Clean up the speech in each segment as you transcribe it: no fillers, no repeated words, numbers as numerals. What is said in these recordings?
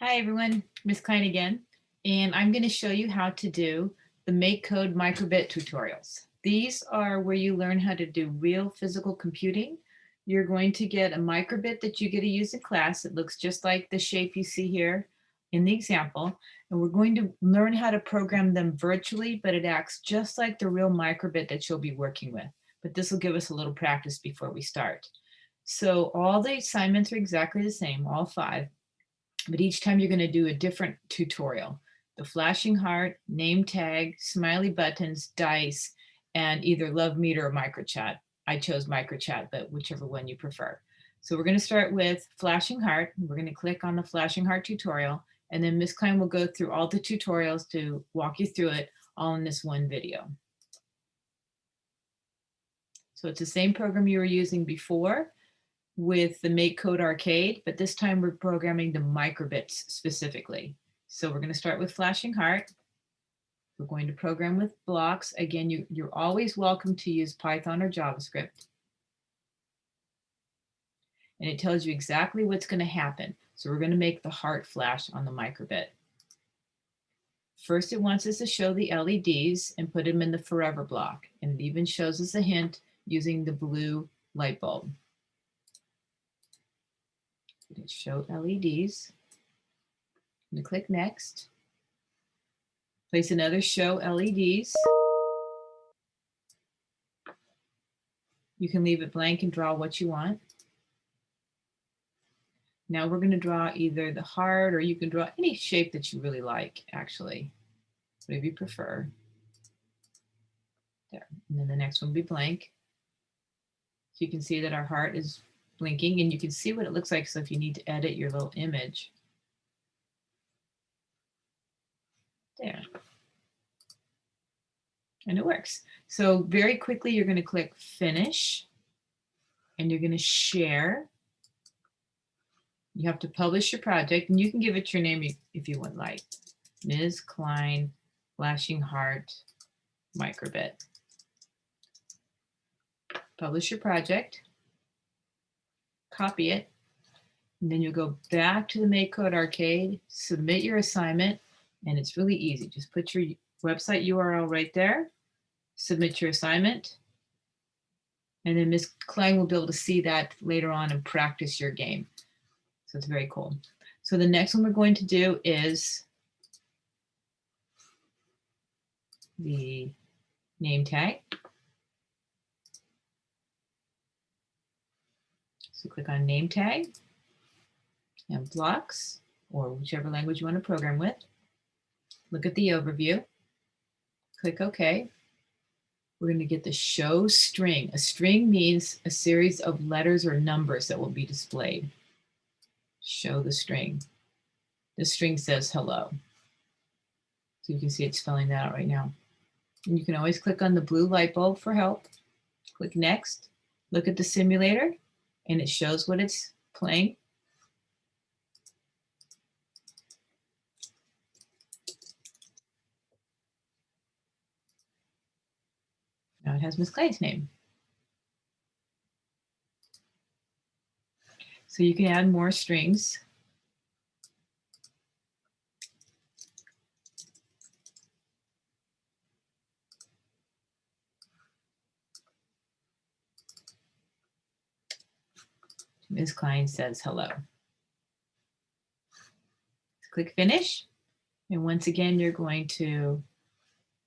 Hi everyone, Miss Kline again, and I'm going to show you how to do the MakeCode MicroBit tutorials. These are where you learn how to do real physical computing. You're going to get a microbit that you get to use in class. It looks just like the shape you see here in the example, and we're going to learn how to program them virtually, but it acts just like the real microbit that you'll be working with. But this will give us a little practice before we start. So all the assignments are exactly the same, all 5. But each time you're going to do a different tutorial. The flashing heart, name tag, smiley buttons, dice, and either love meter or MicroChat. I chose MicroChat, but whichever one you prefer. So we're going to start with flashing heart. We're going to click on the flashing heart tutorial, and then Miss Kline will go through all the tutorials to walk you through it all in this one video. So it's the same program you were using before with the MakeCode Arcade, but this time we're programming the microbits specifically. So we're going to start with flashing heart. We're going to program with blocks. Again, you're always welcome to use Python or JavaScript. And it tells you exactly what's going to happen. So we're going to make the heart flash on the microbit. First, it wants us to show the LEDs and put them in the forever block. And it even shows us a hint using the blue light bulb. Show LEDs. I'm going to click next. Place another show LEDs. You can leave it blank and draw what you want. Now we're going to draw either the heart, or you can draw any shape that you really like, actually, whatever you prefer. There. And then the next one will be blank. So you can see that our heart is blinking, and you can see what it looks like. So if you need to edit your little image, there. And it works. So very quickly, you're going to click finish, and you're going to share. You have to publish your project, and you can give it your name if you would like. Ms. Kline Flashing Heart MicroBit. Publish your project, copy it, and then you'll go back to the MakeCode Arcade, submit your assignment, and it's really easy. Just put your website URL right there, submit your assignment, and then Ms. Kline will be able to see that later on and practice your game. So it's very cool. So the next one we're going to do is the name tag. So click on name tag and blocks, or whichever language you want to program with. Look at the overview. Click OK. We're going to get the show string. A string means a series of letters or numbers that will be displayed. Show the string. The string says hello. So you can see it's spelling that out right now. And you can always click on the blue light bulb for help. Click next. Look at the simulator, and it shows what it's playing. Now it has Ms. Kline's name. So you can add more strings. Ms. Kline says hello. Click finish. And once again, you're going to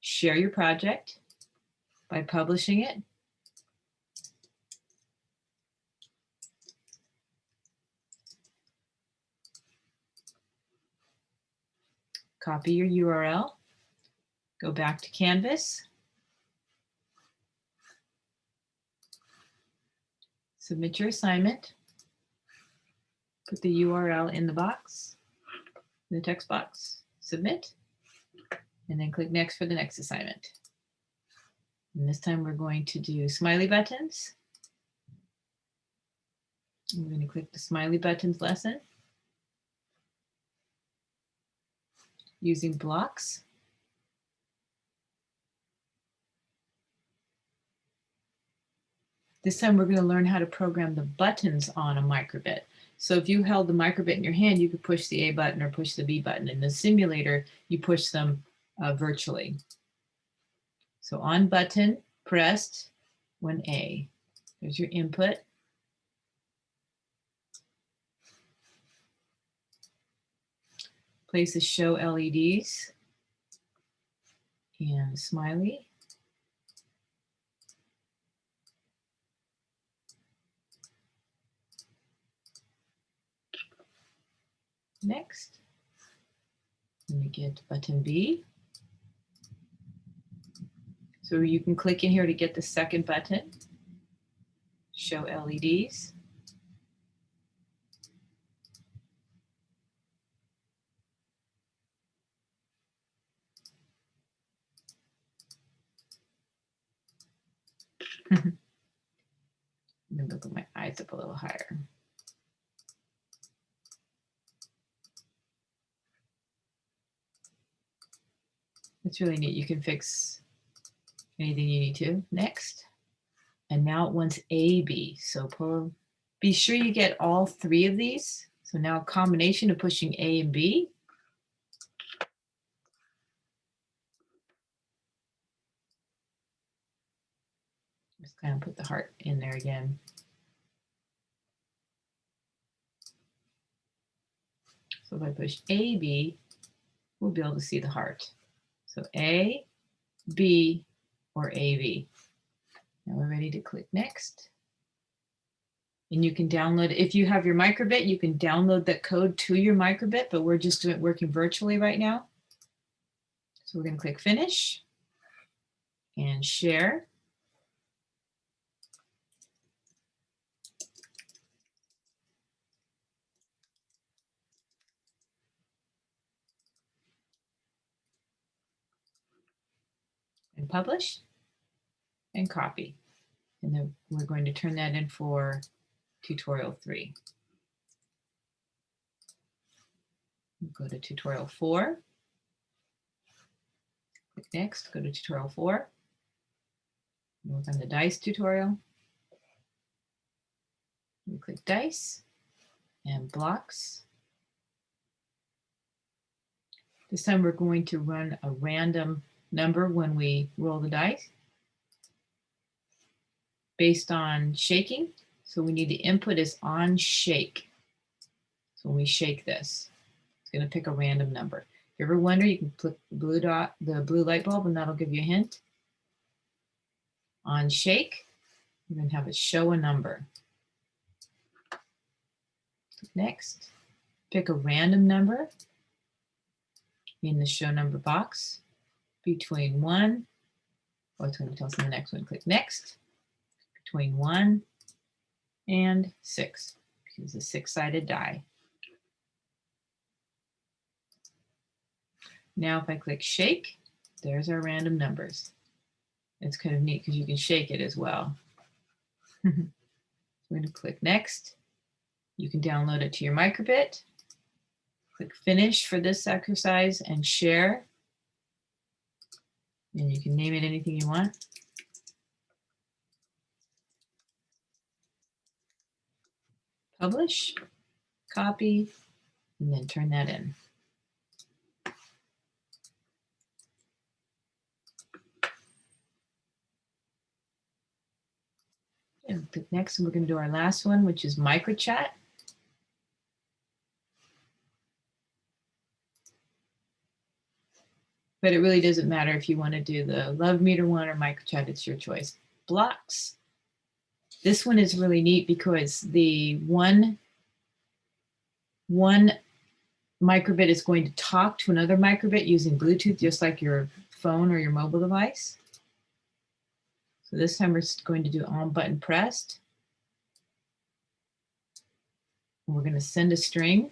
share your project by publishing it. Copy your URL. Go back to Canvas. Submit your assignment. Put the URL in the box, in the text box. Submit. And then click next for the next assignment. And this time we're going to do Smiley Buttons. I'm going to click the Smiley Buttons lesson using blocks. This time we're going to learn how to program the buttons on a microbit. So if you held the microbit in your hand, you could push the A button or push the B button. In the simulator, you push them virtually. So on button pressed when A. There's your input. Place the show LEDs and smiley. Next, let me get button B. So you can click in here to get the second button. Show LEDs. I'm going to put my eyes up a little higher. It's really neat. You can fix anything you need to. Next. And now it wants A, B. So be sure you get all three of these. So now a combination of pushing A and B. Just kind of put the heart in there again. So if I push A, B, we'll be able to see the heart. So A, B, or AV. Now we're ready to click next. And you can download, if you have your MicroBit, you can download that code to your MicroBit, but we're just working virtually right now. So we're going to click Finish and Share. And Publish and Copy. And then we're going to turn that in for tutorial 3. We'll go to tutorial 4. Click Next, go to tutorial 4. Work on the dice tutorial. We click Dice and Blocks. This time we're going to run a random number when we roll the dice based on shaking. So we need the input is on shake. So when we shake this, it's going to pick a random number. If you ever wonder, you can click the blue dot, the blue light bulb, and that'll give you a hint. On shake, we're going to have it show a number. Next, pick a random number in the show number box between 1, it's going to tell us in the next one. Click Next, between 1 and 6, because it's a 6-sided die. Now if I click Shake, there's our random numbers. It's kind of neat because you can shake it as well. We're going to click Next. You can download it to your MicroBit. Click Finish for this exercise and Share. And you can name it anything you want. Publish, copy, and then turn that in. And click Next, and we're going to do our last one, which is MicroChat. But it really doesn't matter if you want to do the Love Meter one or MicroChat, it's your choice. Blocks. This one is really neat because the one MicroBit is going to talk to another MicroBit using Bluetooth, just like your phone or your mobile device. So this time we're going to do on button pressed. We're going to send a string.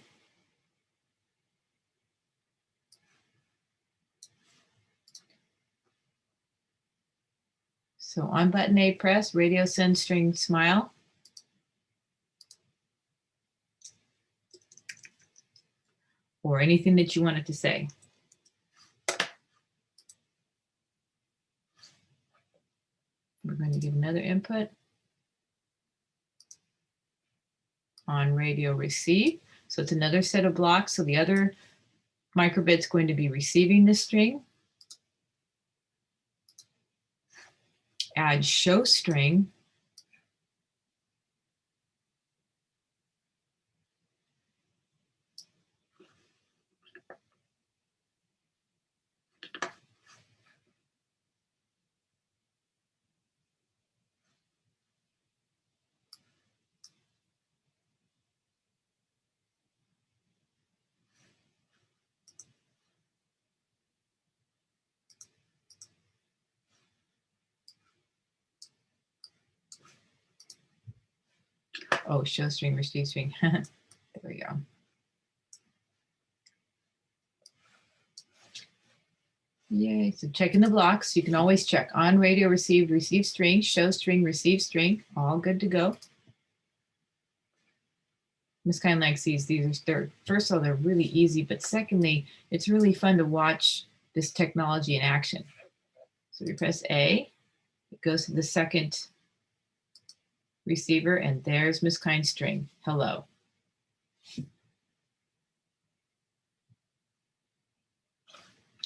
So on button A press, radio send string smile. Or anything that you want it to say. We're going to give another input. on radio receive. So it's another set of blocks. So the other microbit's going to be receiving this string. Add show string. Oh, show string, receive string. There we go. Yay, so checking the blocks. You can always check on radio received, receive string, show string, receive string, all good to go. Miss Kline likes these. These are, first of all, they're really easy, but secondly, it's really fun to watch this technology in action. So you press A, it goes to the second receiver, and there's Miss Kline's string, hello.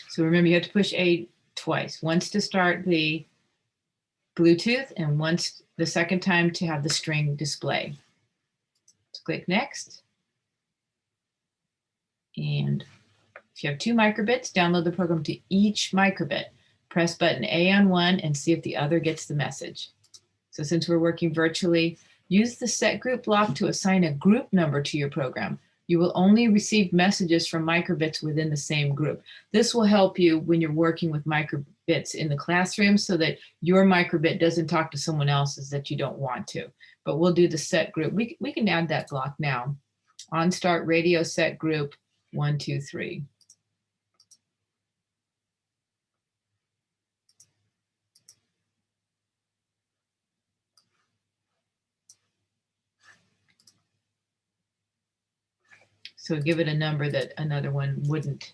So remember, you have to push A twice, once to start the Bluetooth and once the second time to have the string display. So click next. And if you have 2 microbits, download the program to each microbit. Press button A on one and see if the other gets the message. So since we're working virtually, use the set group block to assign a group number to your program. You will only receive messages from microbits within the same group. This will help you when you're working with microbits in the classroom so that your microbit doesn't talk to someone else's that you don't want to. But we'll do the set group. We can add that block now. On start radio set group 1, 2, 3. So give it a number that another one wouldn't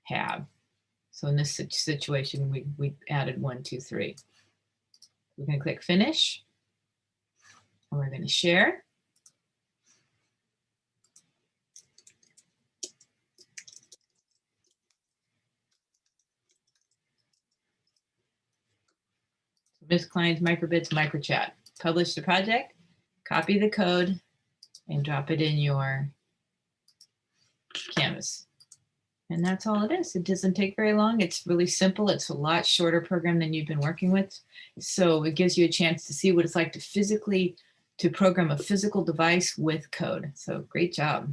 have. So in this situation, we added 1, 2, 3. We're going to click finish. And we're going to share. Miss Kline's MicroBits MicroChat. Publish the project, copy the code, and drop it in your Canvas. And that's all it is. It doesn't take very long. It's really simple. It's a lot shorter program than you've been working with. So it gives you a chance to see what it's like to program a physical device with code. So great job.